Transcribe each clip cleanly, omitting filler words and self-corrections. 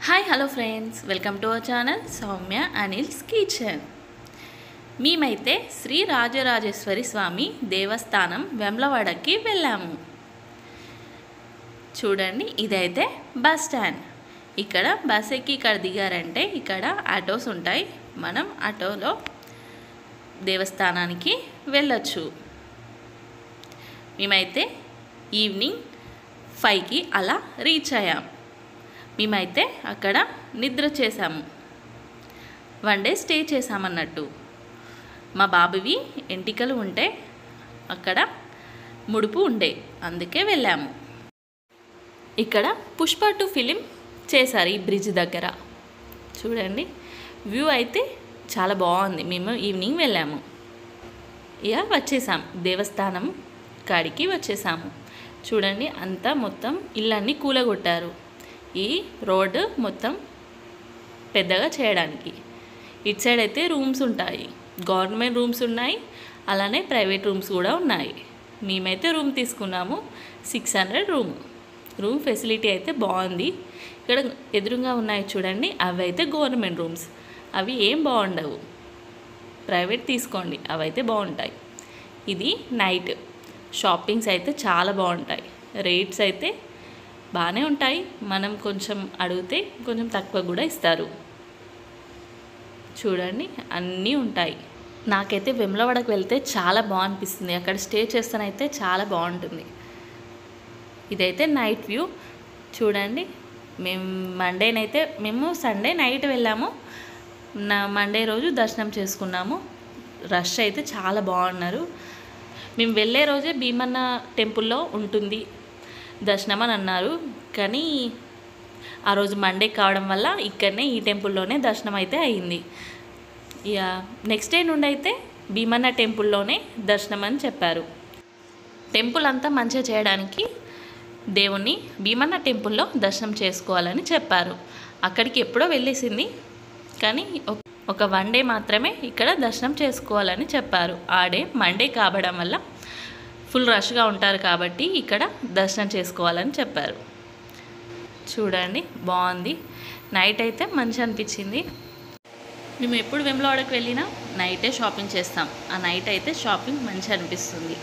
Hi hello friends, welcome to our channel Soumya Anil's kitchen. మేమైతే శ్రీ రాజరాజేశ్వరి స్వామి దేవస్థానం వెమ్లవాడకి వెళ్ళాము. చూడండి, ఇదైతే బస్ స్టాండ్. ఇక్కడ బస్ ఎక్కి ఇక్కడ దిగారంటే ఇక్కడ ఆటోస్ ఉంటాయి. మనం ఆటోలో దేవస్థానానికి వెళ్ళొచ్చు. మేమైతే ఈవినింగ్ 5కి అలా రీచ్ అయ్యాం. మేమైతే అక్కడ నిద్ర చేసాము. 1 డే స్టే చేసామన్నట్టు. మా బాబువి ఎంటికలు ఉంటే అక్కడ ముడుపు ఉండే, అందుకే వెళ్ళాము. ఇక్కడ పుష్ప 2 ఫిలిం చేశారు ఈ బ్రిడ్జ్ దగ్గర. చూడండి, వ్యూ అయితే చాలా బాగుంది. మేము ఈవినింగ్ వెళ్ళాము. ఇక వచ్చేసాం, దేవస్థానం కాడికి వచ్చేసాము. చూడండి, అంతా మొత్తం ఇళ్ళన్నీ కూలగొట్టారు. ఈ రోడ్డు మొత్తం పెద్దగా చేయడానికి. ఇటు సైడ్ అయితే రూమ్స్ ఉంటాయి, గవర్నమెంట్ రూమ్స్ ఉన్నాయి, అలానే ప్రైవేట్ రూమ్స్ కూడా ఉన్నాయి. మేమైతే రూమ్ తీసుకున్నాము. 600 రూమ్ ఫెసిలిటీ అయితే బాగుంది. ఇక్కడ ఎదురుగా ఉన్నాయి చూడండి, అవి అయితే గవర్నమెంట్ రూమ్స్. అవి ఏం బాగుండవు, ప్రైవేట్ తీసుకోండి, అవి అయితే బాగుంటాయి. ఇది నైట్. షాపింగ్స్ అయితే చాలా బాగుంటాయి. రేట్స్ అయితే బాగానే ఉంటాయి. మనం కొంచెం అడిగితే కొంచెం తక్కువ కూడా ఇస్తారు. చూడండి, అన్నీ ఉంటాయి. నాకైతే వెమ్లవాడకు వెళ్తే చాలా బాగనిపిస్తుంది. అక్కడ స్టే చేస్తానైతే చాలా బాగుంటుంది. ఇదైతే నైట్ వ్యూ. చూడండి, మేము సండే నైట్ వెళ్ళాము. మండే రోజు దర్శనం చేసుకున్నాము. రష్ అయితే చాలా బాగున్నారు. మేము వెళ్ళే రోజే భీమన్న టెంపుల్లో ఉంటుంది దర్శనం అని అన్నారు. కానీ ఆ రోజు మండే కావడం వల్ల ఇక్కడనే ఈ టెంపుల్లోనే దర్శనం అయితే అయింది. ఇక నెక్స్ట్ డే నుండి అయితే భీమన్న టెంపుల్లోనే దర్శనం అని చెప్పారు. టెంపుల్ అంతా మంచిగా చేయడానికి దేవుణ్ణి భీమన్న టెంపుల్లో దర్శనం చేసుకోవాలని చెప్పారు. అక్కడికి ఎప్పుడో వెళ్ళేసింది, కానీ ఒక 1 డే మాత్రమే ఇక్కడ దర్శనం చేసుకోవాలని చెప్పారు. ఆ డే మండే కావడం వల్ల ఫుల్ రష్గా ఉంటారు కాబట్టి ఇక్కడ దర్శనం చేసుకోవాలని చెప్పారు. చూడండి, బాగుంది. నైట్ అయితే మంచి అనిపించింది. మేము ఎప్పుడు వెమ్లవాడకి వెళ్ళినా నైటే షాపింగ్ చేస్తాం. ఆ నైట్ అయితే షాపింగ్ మంచి అనిపిస్తుంది.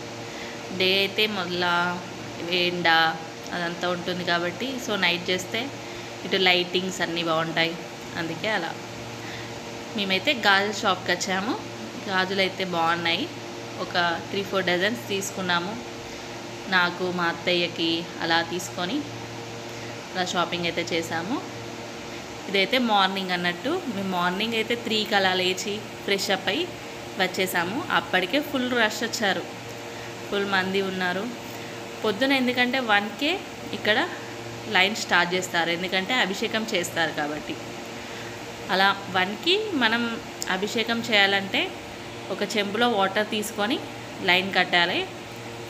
డే అయితే మొదల ఎండ అదంతా ఉంటుంది కాబట్టి, సో నైట్ చేస్తే ఇటు లైటింగ్స్ అన్నీ బాగుంటాయి. అందుకే అలా. మేమైతే గాజుల షాప్కి వచ్చాము. గాజులు అయితే బాగున్నాయి. ఒక 3-4 డజన్స్ తీసుకున్నాము. నాకు మా అత్తయ్యకి అలా తీసుకొని అలా షాపింగ్ అయితే చేసాము. ఇదైతే మార్నింగ్ అన్నట్టు. మేము మార్నింగ్ అయితే 3కి అలా లేచి ఫ్రెష్ అప్ అయ్యి వచ్చేసాము. అప్పటికే ఫుల్ రష్ వచ్చారు, ఫుల్ మంది ఉన్నారు. పొద్దున ఎందుకంటే 1కే ఇక్కడ లైన్ స్టార్ట్ చేస్తారు, ఎందుకంటే అభిషేకం చేస్తారు కాబట్టి. అలా 1కి మనం అభిషేకం చేయాలంటే ఒక చెంబులో వాటర్ తీసుకొని లైన్ కట్టాలి.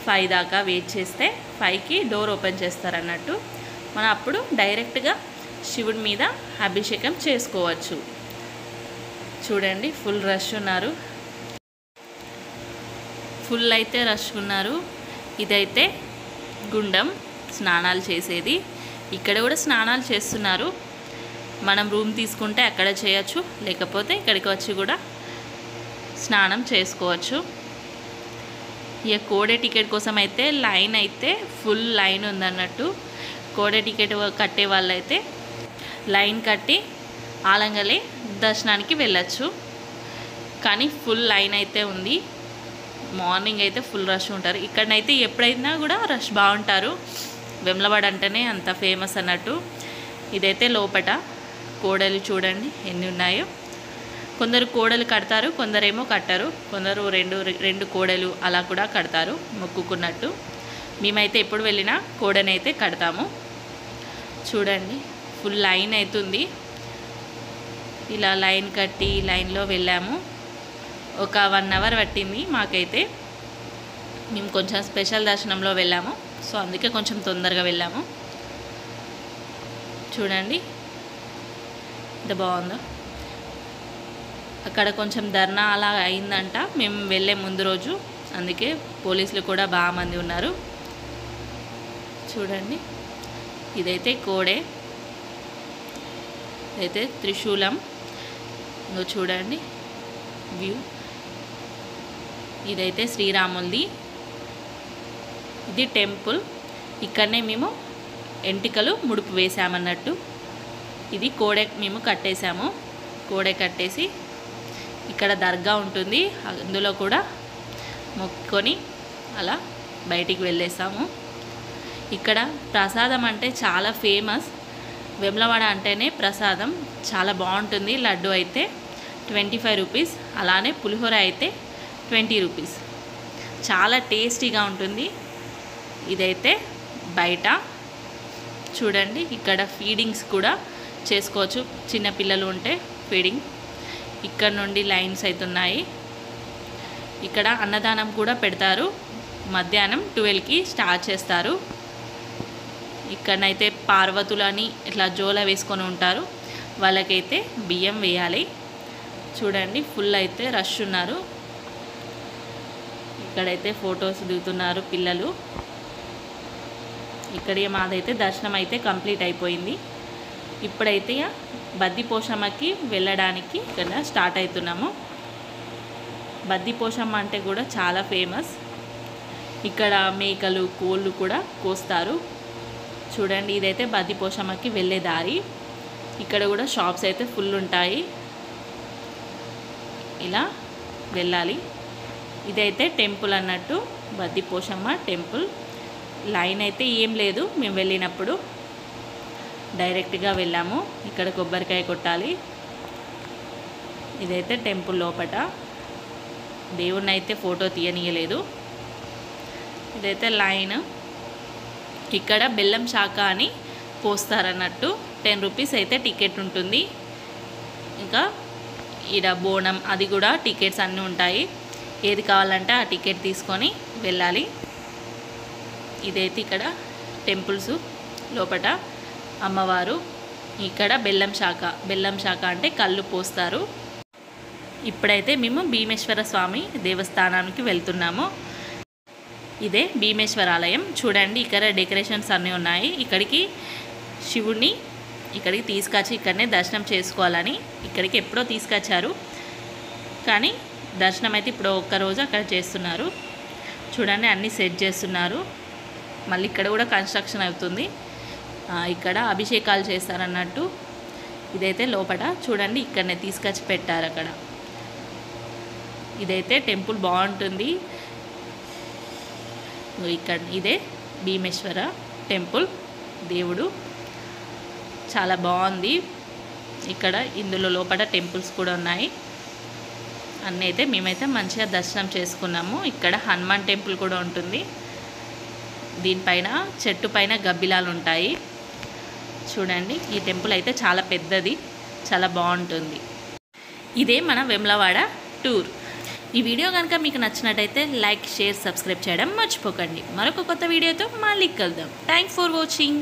5 దాకా వెయిట్ చేస్తే 5కి డోర్ ఓపెన్ చేస్తారన్నట్టు. మనం అప్పుడు డైరెక్ట్గా శివుడి మీద అభిషేకం చేసుకోవచ్చు. చూడండి, ఫుల్ రష్ ఉన్నారు. ఫుల్ అయితే రష్ ఉన్నారు. ఇదైతే గుండం, స్నానాలు చేసేది. ఇక్కడ కూడా స్నానాలు చేస్తున్నారు. మనం రూమ్ తీసుకుంటే అక్కడ చేయొచ్చు, లేకపోతే ఇక్కడికి వచ్చి కూడా స్నానం చేసుకోవచ్చు. ఇక కోడే టికెట్ కోసం అయితే లైన్ అయితే ఫుల్ లైన్ ఉందన్నట్టు. కోడే టికెట్ కట్టే వాళ్ళైతే లైన్ కట్టి ఆలంగలే దర్శనానికి వెళ్ళచ్చు. కానీ ఫుల్ లైన్ అయితే ఉంది. మార్నింగ్ అయితే ఫుల్ రష్ ఉంటారు. ఇక్కడనైతే ఎప్పుడైనా కూడా రష్ బాగుంటారు. వెమ్లవాడ అంటేనే అంత ఫేమస్ అన్నట్టు. ఇదైతే లోపట కోడలు చూడండి ఎన్ని ఉన్నాయో. కొందరు కోడలు కడతారు, కొందరేమో కట్టరు. కొందరు రెండు కోడలు అలా కూడా కడతారు మొక్కుకున్నట్టు. మేమైతే ఎప్పుడు వెళ్ళినా కోడనైతే కడతాము. చూడండి, ఫుల్ లైన్ అవుతుంది. ఇలా లైన్ కట్టి లైన్లో వెళ్ళాము. ఒక 1 అవర్ పట్టింది మాకైతే. మేము కొంచెం స్పెషల్ దర్శనంలో వెళ్ళాము, సో అందుకే కొంచెం తొందరగా వెళ్ళాము. చూడండి ఎంత బాగుందో. అక్కడ కొంచెం ధర్నా అలా అయిందంట మేము వెళ్ళే ముందు రోజు, అందుకే పోలీసులు కూడా బాగా మంది ఉన్నారు. చూడండి, ఇదైతే కోడే. అయితే త్రిశూలం చూడండి వ్యూ. ఇదైతే శ్రీరాములది. ఇది టెంపుల్. ఇక్కడనే మేము ఎంటికలు ముడుపు వేసామన్నట్టు. ఇది కోడె మేము కట్టేసాము. కోడె కట్టేసి ఇక్కడ దర్గా ఉంటుంది, అందులో కూడా మొక్కుకొని అలా బయటికి వెళ్ళేసాము. ఇక్కడ ప్రసాదం అంటే చాలా ఫేమస్. వేములవాడ అంటేనే ప్రసాదం చాలా బాగుంటుంది. లడ్డు అయితే 25 రూపీస్, అలానే పులిహోర అయితే 20 రూపీస్. చాలా టేస్టీగా ఉంటుంది. ఇదైతే బయట చూడండి, ఇక్కడ ఫీడింగ్స్ కూడా చేసుకోవచ్చు. చిన్నపిల్లలు ఉంటే ఫీడింగ్. ఇక్కడ నుండి లైన్స్ అవుతున్నాయి. ఇక్కడ అన్నదానం కూడా పెడతారు. మధ్యాహ్నం 12కి స్టార్ట్ చేస్తారు. ఇక్కడనైతే పార్వతులని ఇట్లా జోల వేసుకొని ఉంటారు, వాళ్ళకైతే బియ్యం వేయాలి. చూడండి ఫుల్ అయితే రష్ ఉన్నారు. ఇక్కడైతే ఫొటోస్ దిగుతున్నారు పిల్లలు. ఇక్కడ మాదైతే దర్శనం అయితే కంప్లీట్ అయిపోయింది. ఇప్పుడైతే బద్దిపోషమ్మకి వెళ్ళడానికి ఇక్కడ స్టార్ట్ అవుతున్నాము. బద్దిపోషమ్మ అంటే కూడా చాలా ఫేమస్. ఇక్కడ మేకలు కోళ్ళు కూడా కోస్తారు. చూడండి ఇదైతే బద్దిపోషమ్మకి వెళ్ళే దారి. ఇక్కడ కూడా షాప్స్ అయితే ఫుల్ ఉంటాయి, ఇలా వెళ్ళాలి. ఇదైతే టెంపుల్ అన్నట్టు, బద్దిపోషమ్మ టెంపుల్. లైన్ అయితే ఏం లేదు, మేము వెళ్ళినప్పుడు డైరెక్ట్గా వెళ్ళాము. ఇక్కడ కొబ్బరికాయ కొట్టాలి. ఇదైతే టెంపుల్ లోపట. దేవుణ్ణి అయితే ఫోటో తీయనీయలేదు. ఇదైతే లైన్. ఇక్కడ బెల్లం శాఖ అని పోస్తారన్నట్టు. 10 రూపీస్ అయితే టికెట్ ఉంటుంది. ఇంకా ఈడ బోనం అది కూడా టికెట్స్ అన్నీ ఉంటాయి. ఏది కావాలంటే ఆ టికెట్ తీసుకొని వెళ్ళాలి. ఇదైతే ఇక్కడ టెంపుల్స్ లోపట అమ్మవారు. ఇక్కడ బెల్లం శాఖ అంటే కళ్ళు పోస్తారు. ఇప్పుడైతే మేము భీమేశ్వర స్వామి దేవస్థానానికి వెళ్తున్నాము. ఇదే భీమేశ్వర ఆలయం. చూడండి ఇక్కడ డెకరేషన్స్ అన్నీ ఉన్నాయి. ఇక్కడికి శివుడిని ఇక్కడికి తీసుకొచ్చి ఇక్కడనే దర్శనం చేసుకోవాలని ఇక్కడికి ఎప్పుడో తీసుకొచ్చారు, కానీ దర్శనం అయితే ఇప్పుడు ఒక్కరోజు అక్కడ చేస్తున్నారు. చూడండి అన్నీ సెట్ చేస్తున్నారు. మళ్ళీ ఇక్కడ కూడా కన్స్ట్రక్షన్ అవుతుంది. ఇక్కడ అభిషేకాలు చేస్తారన్నట్టు. ఇదైతే లోపల చూడండి ఇక్కడనే తీసుకొచ్చి పెట్టారు అక్కడ. ఇదైతే టెంపుల్ బాగుంటుంది. ఇక్కడ ఇదే భీమేశ్వర టెంపుల్. దేవుడు చాలా బాగుంది. ఇక్కడ ఇందులో లోపల టెంపుల్స్ కూడా ఉన్నాయి. అన్నీ అయితే మేమైతే మంచిగా దర్శనం చేసుకున్నాము. ఇక్కడ హనుమాన్ టెంపుల్ కూడా ఉంటుంది. దీనిపైన చెట్టు పైన గబ్బిలాలు ఉంటాయి. చూడండి ఈ టెంపుల్ అయితే చాలా పెద్దది, చాలా బాగుంటుంది. ఇదే మన వేములవాడ టూర్. ఈ వీడియో కనుక మీకు నచ్చినట్టయితే లైక్, షేర్, సబ్స్క్రైబ్ చేయడం మర్చిపోకండి. మరొక కొత్త వీడియోతో మళ్ళీ కలుద్దాం. Thanks for watching.